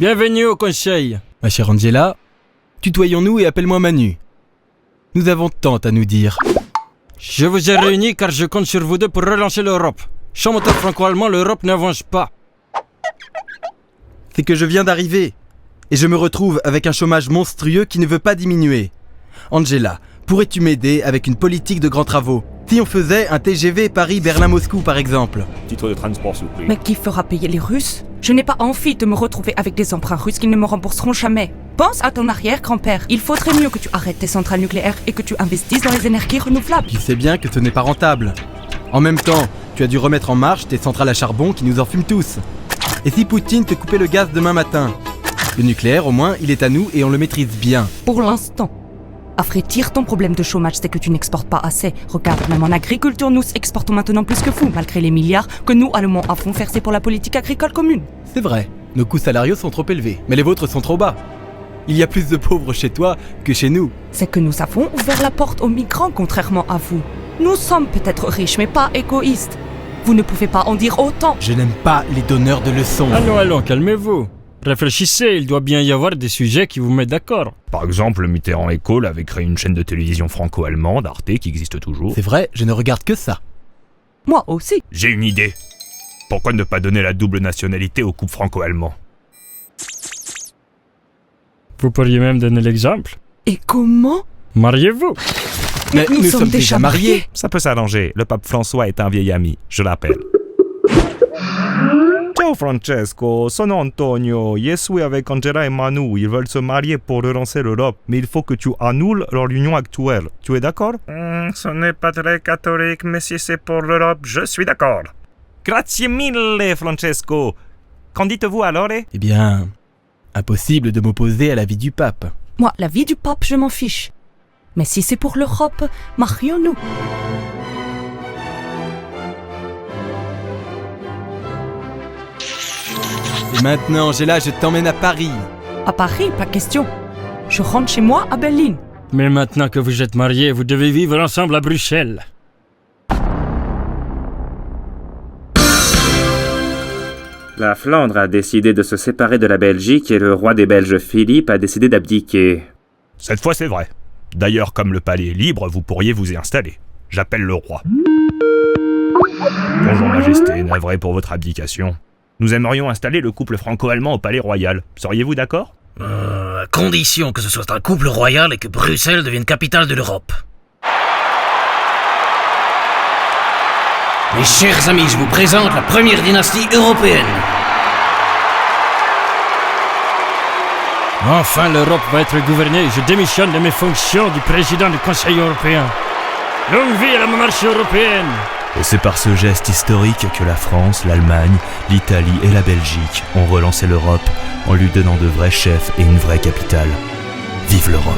Bienvenue au conseil. Ma chère Angela, tutoyons-nous et appelle-moi Manu. Nous avons tant à nous dire. Je vous ai réunis car je compte sur vous deux pour relancer l'Europe. Sans moteur franco-allemand, l'Europe n'avance pas. C'est que je viens d'arriver. Et je me retrouve avec un chômage monstrueux qui ne veut pas diminuer. Angela, pourrais-tu m'aider avec une politique de grands travaux ? Si on faisait un TGV Paris-Berlin-Moscou par exemple. Titre de transport, s'il vous plaît. Mais qui fera payer les Russes ? Je n'ai pas envie de me retrouver avec des emprunts russes qui ne me rembourseront jamais. Pense à ton arrière-grand-père. Il faudrait mieux que tu arrêtes tes centrales nucléaires et que tu investisses dans les énergies renouvelables. Tu sais bien que ce n'est pas rentable. En même temps, tu as dû remettre en marche tes centrales à charbon qui nous enfument tous. Et si Poutine te coupait le gaz demain matin ? Le nucléaire, au moins, il est à nous et on le maîtrise bien. Pour l'instant. À vrai dire, ton problème de chômage, c'est que tu n'exportes pas assez. Regarde, même en agriculture, nous exportons maintenant plus que vous, malgré les milliards que nous, Allemands, avons versés pour la politique agricole commune. C'est vrai, nos coûts salariaux sont trop élevés, mais les vôtres sont trop bas. Il y a plus de pauvres chez toi que chez nous. C'est que nous avons ouvert la porte aux migrants, contrairement à vous. Nous sommes peut-être riches, mais pas égoïstes. Vous ne pouvez pas en dire autant. Je n'aime pas les donneurs de leçons. Allons, calmez-vous. Réfléchissez, il doit bien y avoir des sujets qui vous mettent d'accord. Par exemple, Mitterrand et Kohl avaient créé une chaîne de télévision franco-allemande, Arte, qui existe toujours. C'est vrai, je ne regarde que ça. Moi aussi. J'ai une idée. Pourquoi ne pas donner la double nationalité au couple franco-allemand ? Vous pourriez même donner l'exemple. Et comment ? Mariez-vous. Mais nous sommes déjà mariés. Ça peut s'arranger. Le pape François est un vieil ami, je l'appelle. Ciao Francesco, sono Antonio. Je suis avec Angela et Manu. Ils veulent se marier pour relancer l'Europe, mais il faut que tu annules leur union actuelle. Tu es d'accord ? Ce n'est pas très catholique, mais si c'est pour l'Europe, je suis d'accord. Grazie mille, Francesco. Qu'en dites-vous alors ? Eh bien, impossible de m'opposer à la vie du pape. Moi, la vie du pape, je m'en fiche. Mais si c'est pour l'Europe, marions-nous. Et maintenant, Angela, je t'emmène à Paris. À Paris, pas question. Je rentre chez moi à Berlin. Mais maintenant que vous êtes mariés, vous devez vivre ensemble à Bruxelles. La Flandre a décidé de se séparer de la Belgique et le roi des Belges Philippe a décidé d'abdiquer. Cette fois, c'est vrai. D'ailleurs, comme le palais est libre, vous pourriez vous y installer. J'appelle le roi. Bonjour Majesté, navré pour votre abdication. Nous aimerions installer le couple franco-allemand au palais royal. Seriez-vous d'accord ? À condition que ce soit un couple royal et que Bruxelles devienne capitale de l'Europe. Mes chers amis, je vous présente la première dynastie européenne. Enfin, l'Europe va être gouvernée. Je démissionne de mes fonctions du président du Conseil européen. Longue vie à la monarchie européenne. Et c'est par ce geste historique que la France, l'Allemagne, l'Italie et la Belgique ont relancé l'Europe en lui donnant de vrais chefs et une vraie capitale. Vive l'Europe!